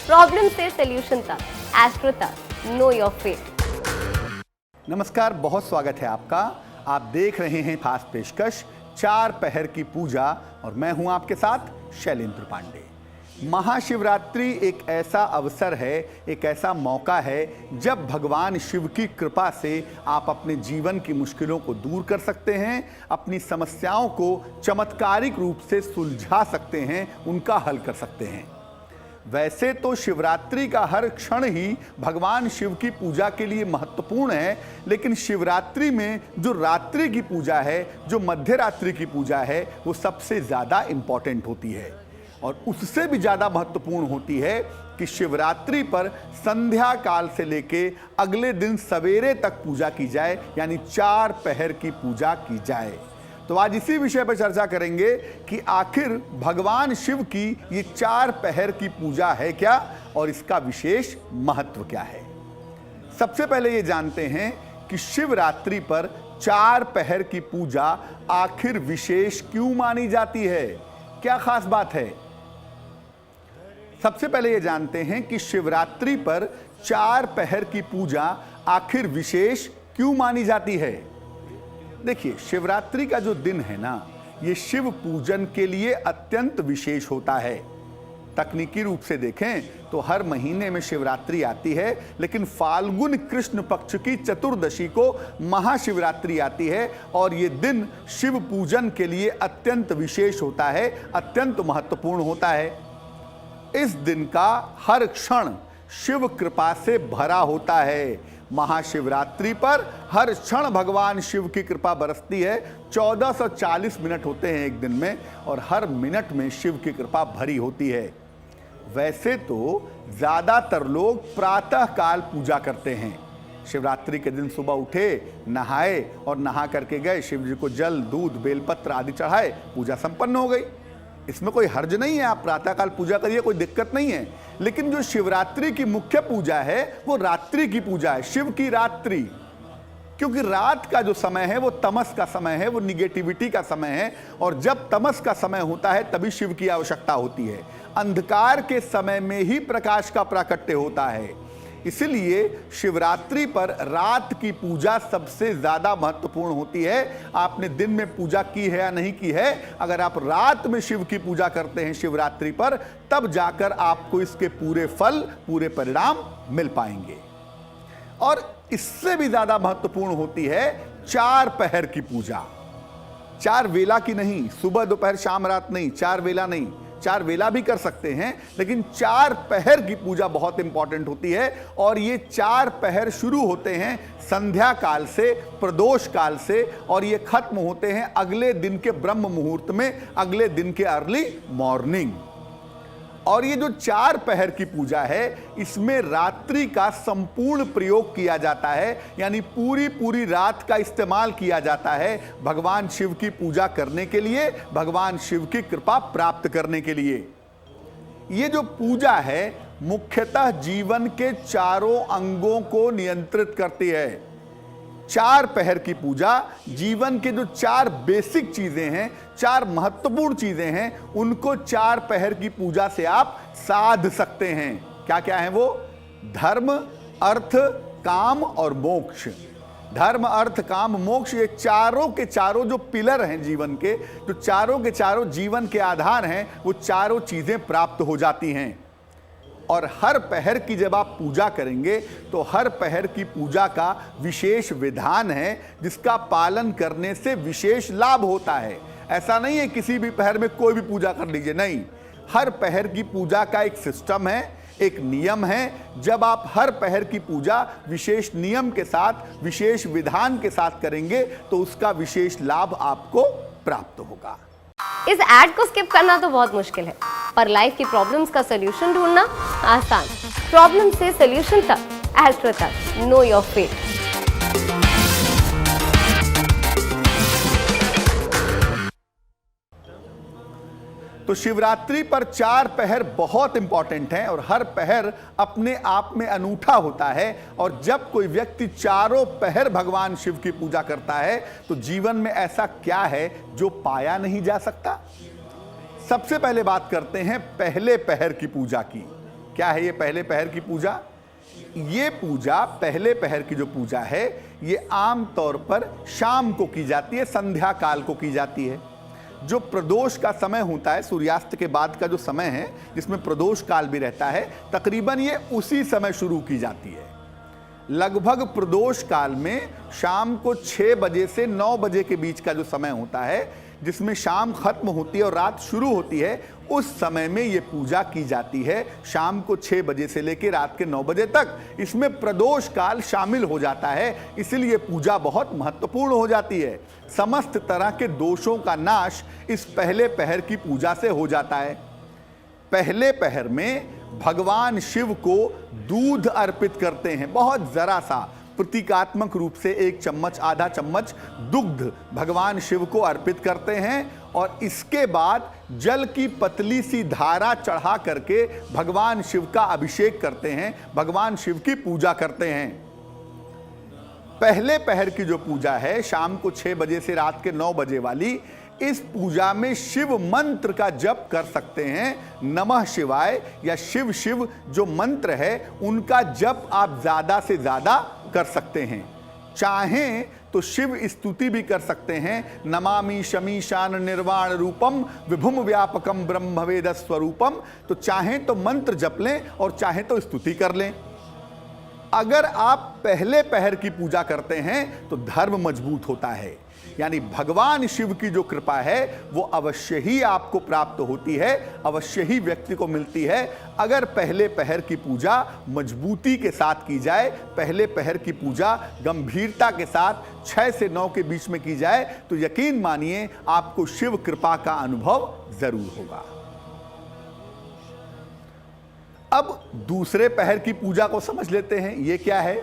Problem से solution तक, astro तक, नो योर फेट। नमस्कार, बहुत स्वागत है आपका। आप देख रहे हैं खास पेशकश चार पहर की पूजा और मैं हूं आपके साथ शैलेंद्र पांडे। महाशिवरात्रि एक ऐसा अवसर है, एक ऐसा मौका है जब भगवान शिव की कृपा से आप अपने जीवन की मुश्किलों को दूर कर सकते हैं, अपनी समस्याओं को चमत्कारिक रूप से सुलझा सकते हैं, उनका हल कर सकते हैं। वैसे तो शिवरात्रि का हर क्षण ही भगवान शिव की पूजा के लिए महत्वपूर्ण है, लेकिन शिवरात्रि में जो रात्रि की पूजा है, जो मध्य रात्रि की पूजा है, वो सबसे ज़्यादा इम्पॉर्टेंट होती है। और उससे भी ज़्यादा महत्वपूर्ण होती है कि शिवरात्रि पर संध्या काल से लेके अगले दिन सवेरे तक पूजा की जाए, यानी चार पहर की पूजा की जाए। तो आज इसी विषय पर चर्चा करेंगे कि आखिर भगवान शिव की ये चार पहर की पूजा है क्या और इसका विशेष महत्व क्या है। सबसे पहले ये जानते हैं कि शिवरात्रि पर चार पहर की पूजा आखिर विशेष क्यों मानी जाती है, क्या खास बात है। सबसे पहले ये जानते हैं कि शिवरात्रि पर चार पहर की पूजा आखिर विशेष क्यों मानी जाती है। देखिए, शिवरात्रि का जो दिन है ना, ये शिव पूजन के लिए अत्यंत विशेष होता है। तकनीकी रूप से देखें तो हर महीने में शिवरात्रि आती है, लेकिन फाल्गुन कृष्ण पक्ष की चतुर्दशी को महाशिवरात्रि आती है और ये दिन शिव पूजन के लिए अत्यंत विशेष होता है, अत्यंत महत्वपूर्ण होता है। इस दिन का हर क्षण शिव कृपा से भरा होता है। महाशिवरात्रि पर हर क्षण भगवान शिव की कृपा बरसती है। 1440 मिनट होते हैं एक दिन में और हर मिनट में शिव की कृपा भरी होती है। वैसे तो ज़्यादातर लोग प्रातः काल पूजा करते हैं। शिवरात्रि के दिन सुबह उठे, नहाए और नहा करके गए, शिव जी को जल, दूध, बेलपत्र आदि चढ़ाए, पूजा संपन्न हो गई। इसमें कोई हर्ज नहीं है, आप प्रातःकाल पूजा करिए, कोई दिक्कत नहीं है। लेकिन जो शिवरात्रि की मुख्य पूजा है वो रात्रि की पूजा है, शिव की रात्रि। क्योंकि रात का जो समय है वो तमस का समय है, वो निगेटिविटी का समय है और जब तमस का समय होता है तभी शिव की आवश्यकता होती है। अंधकार के समय में ही प्रकाश का प्राकट्य होता है। इसलिए शिवरात्रि पर रात की पूजा सबसे ज़्यादा महत्वपूर्ण होती है। आपने दिन में पूजा की है या नहीं की है, अगर आप रात में शिव की पूजा करते हैं शिवरात्रि पर, तब जाकर आपको इसके पूरे फल, पूरे परिणाम मिल पाएंगे। और इससे भी ज़्यादा महत्वपूर्ण होती है चार पहर की पूजा। चार वेला की नहीं, सुबह दोपहर शाम रात नहीं, चार वेला नहीं, चार वेला भी कर सकते हैं, लेकिन चार पहर की पूजा बहुत इंपॉर्टेंट होती है। और ये चार पहर शुरू होते हैं संध्या काल से, प्रदोष काल से, और ये खत्म होते हैं अगले दिन के ब्रह्म मुहूर्त में, अगले दिन के अर्ली मॉर्निंग। और ये जो चार पहर की पूजा है, इसमें रात्रि का संपूर्ण प्रयोग किया जाता है, यानी पूरी रात का इस्तेमाल किया जाता है भगवान शिव की पूजा करने के लिए, भगवान शिव की कृपा प्राप्त करने के लिए। ये जो पूजा है मुख्यतः जीवन के चारों अंगों को नियंत्रित करती है। चार पहर की पूजा जीवन के जो चार बेसिक चीजें हैं, चार महत्वपूर्ण चीजें हैं, उनको चार पहर की पूजा से आप साध सकते हैं। क्या क्या है वो? धर्म, अर्थ, काम और मोक्ष। धर्म, अर्थ, काम, मोक्ष, ये चारों के चारों जो पिलर हैं जीवन के, जो चारों के चारों जीवन के आधार हैं, वो चारों चीजें प्राप्त हो जाती हैं। और हर पहर की जब आप पूजा करेंगे तो हर पहर की पूजा का विशेष विधान है, जिसका पालन करने से विशेष लाभ होता है। ऐसा नहीं है किसी भी पहर में कोई भी पूजा कर लीजिए, नहीं। हर पहर की पूजा का एक सिस्टम है, एक नियम है। जब आप हर पहर की पूजा विशेष नियम के साथ, विशेष विधान के साथ करेंगे तो उसका विशेष लाभ आपको प्राप्त होगा। इस ऐड को स्किप करना तो बहुत मुश्किल है, पर लाइफ की प्रॉब्लम्स का सलूशन ढूंढना आसान। प्रॉब्लम से सलूशन तक, एस्ट्रो तक, नो योर फेट। तो शिवरात्रि पर चार पहर बहुत इंपॉर्टेंट हैं और हर पहर अपने आप में अनूठा होता है। और जब कोई व्यक्ति चारों पहर भगवान शिव की पूजा करता है तो जीवन में ऐसा क्या है जो पाया नहीं जा सकता। सबसे पहले बात करते हैं पहले पहर की पूजा की। क्या है ये पहले पहर की पूजा? ये पूजा, पहले पहर की जो पूजा है, ये आम तौर पर शाम को की जाती है, संध्या काल को की जाती है। जो प्रदोष का समय होता है, सूर्यास्त के बाद का जो समय है जिसमें प्रदोष काल भी रहता है, तकरीबन ये उसी समय शुरू की जाती है। लगभग प्रदोष काल में शाम को 6 बजे से 9 बजे के बीच का जो समय होता है, जिसमें शाम खत्म होती है और रात शुरू होती है, उस समय में ये पूजा की जाती है। शाम को 6 बजे से लेकर रात के 9 बजे तक इसमें प्रदोष काल शामिल हो जाता है, इसलिए पूजा बहुत महत्वपूर्ण हो जाती है। समस्त तरह के दोषों का नाश इस पहले पहर की पूजा से हो जाता है। पहले पहर में भगवान शिव को दूध अर्पित करते हैं, बहुत जरा सा, प्रतीकात्मक रूप से 1 चम्मच, आधा चम्मच दुग्ध भगवान शिव को अर्पित करते हैं और इसके बाद जल की पतली सी धारा चढ़ा करके भगवान शिव का अभिषेक करते हैं, भगवान शिव की पूजा करते हैं। पहले पहर की जो पूजा है, शाम को 6 बजे से रात के 9 बजे वाली, इस पूजा में शिव मंत्र का जप कर सकते हैं। नमः शिवाय या शिव शिव जो मंत्र है, उनका जप आप ज्यादा से ज्यादा कर सकते हैं। चाहें तो शिव स्तुति भी कर सकते हैं, नमामि शमीशान निर्वाण रूपम विभुम व्यापकम ब्रह्मवेद स्वरूपम। तो चाहें तो मंत्र जप लें और चाहें तो स्तुति कर लें। अगर आप पहले पहर की पूजा करते हैं तो धर्म मजबूत होता है, यानी भगवान शिव की जो कृपा है वो अवश्य ही आपको प्राप्त होती है, अवश्य ही व्यक्ति को मिलती है, अगर पहले पहर की पूजा मजबूती के साथ की जाए, पहले पहर की पूजा गंभीरता के साथ 6 से 9 के बीच में की जाए, तो यकीन मानिए आपको शिव कृपा का अनुभव जरूर होगा। अब दूसरे पहर की पूजा को समझ लेते हैं, ये क्या है?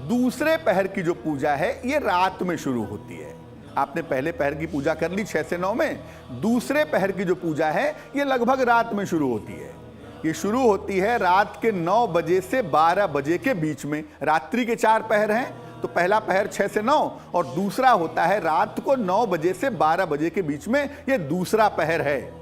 दूसरे पहर की जो पूजा है ये रात में शुरू होती है। आपने पहले पहर की पूजा कर ली 6 से 9 में, दूसरे पहर की जो पूजा है ये लगभग रात में शुरू होती है। ये शुरू होती है रात के 9 बजे से 12 बजे के बीच में। रात्रि के 4 पहर हैं, तो पहला पहर 6 से 9 और दूसरा होता है रात को 9 बजे से 12 बजे के बीच में, ये दूसरा पहर है।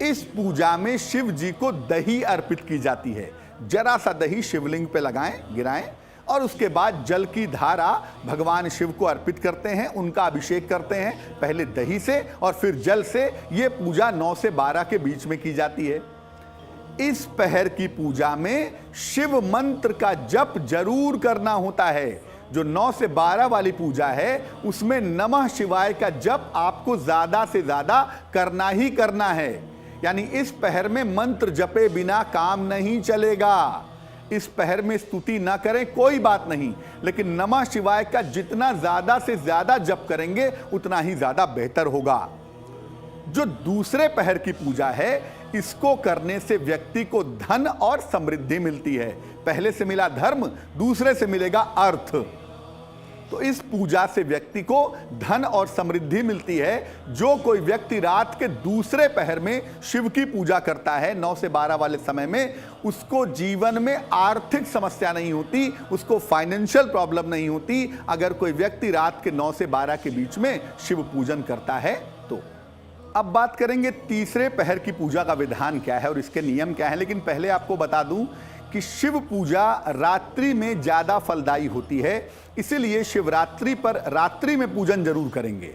इस पूजा में शिव जी को दही अर्पित की जाती है। जरा सा दही शिवलिंग पे लगाएं, गिराएं और उसके बाद जल की धारा भगवान शिव को अर्पित करते हैं, उनका अभिषेक करते हैं, पहले दही से और फिर जल से। ये पूजा 9 से 12 के बीच में की जाती है। इस पहर की पूजा में शिव मंत्र का जप जरूर करना होता है। जो 9 से 12 वाली पूजा है उसमें नमः शिवाय का जप आपको ज्यादा से ज्यादा करना ही करना है, यानी इस पहर में मंत्र जपे बिना काम नहीं चलेगा। इस पहर में स्तुति ना करें कोई बात नहीं, लेकिन नमः शिवाय का जितना ज्यादा से ज्यादा जप करेंगे उतना ही ज्यादा बेहतर होगा। जो दूसरे पहर की पूजा है, इसको करने से व्यक्ति को धन और समृद्धि मिलती है। पहले से मिला धर्म, दूसरे से मिलेगा अर्थ। तो इस पूजा से व्यक्ति को धन और समृद्धि मिलती है। जो कोई व्यक्ति रात के दूसरे पहर में शिव की पूजा करता है 9 से 12 वाले समय में, उसको जीवन में आर्थिक समस्या नहीं होती, उसको फाइनेंशियल प्रॉब्लम नहीं होती, अगर कोई व्यक्ति रात के 9 से 12 के बीच में शिव पूजन करता है तो। अब बात करेंगे तीसरे पहर की पूजा का विधान क्या है और इसके नियम क्या है, लेकिन पहले आपको बता दूं कि शिव पूजा रात्रि में ज्यादा फलदायी होती है, इसीलिए शिवरात्रि पर रात्रि में पूजन जरूर करेंगे।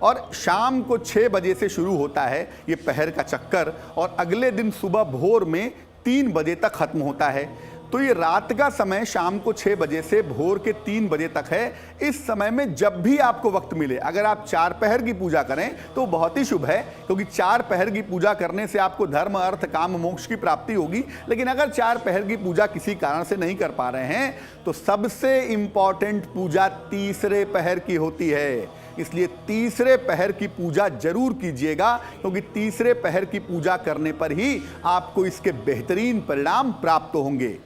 और शाम को 6 बजे से शुरू होता है ये पहर का चक्कर और अगले दिन सुबह भोर में 3 बजे तक खत्म होता है। तो ये रात का समय शाम को 6 बजे से भोर के 3 बजे तक है। इस समय में जब भी आपको वक्त मिले, अगर आप 4 पहर की पूजा करें तो बहुत ही शुभ है, क्योंकि 4 पहर की पूजा करने से आपको धर्म, अर्थ, काम, मोक्ष की प्राप्ति होगी। लेकिन अगर 4 पहर की पूजा किसी कारण से नहीं कर पा रहे हैं तो सबसे इंपॉर्टेंट पूजा तीसरे पहर की होती है। इसलिए तीसरे पहर की पूजा जरूर कीजिएगा, क्योंकि तीसरे पहर की पूजा करने पर ही आपको इसके बेहतरीन परिणाम प्राप्त होंगे।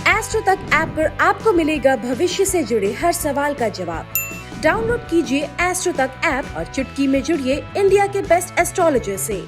एस्ट्रो तक ऐप पर आपको मिलेगा भविष्य से जुड़े हर सवाल का जवाब। डाउनलोड कीजिए एस्ट्रो तक ऐप और चुटकी में जुड़िए इंडिया के बेस्ट एस्ट्रोलॉजर से।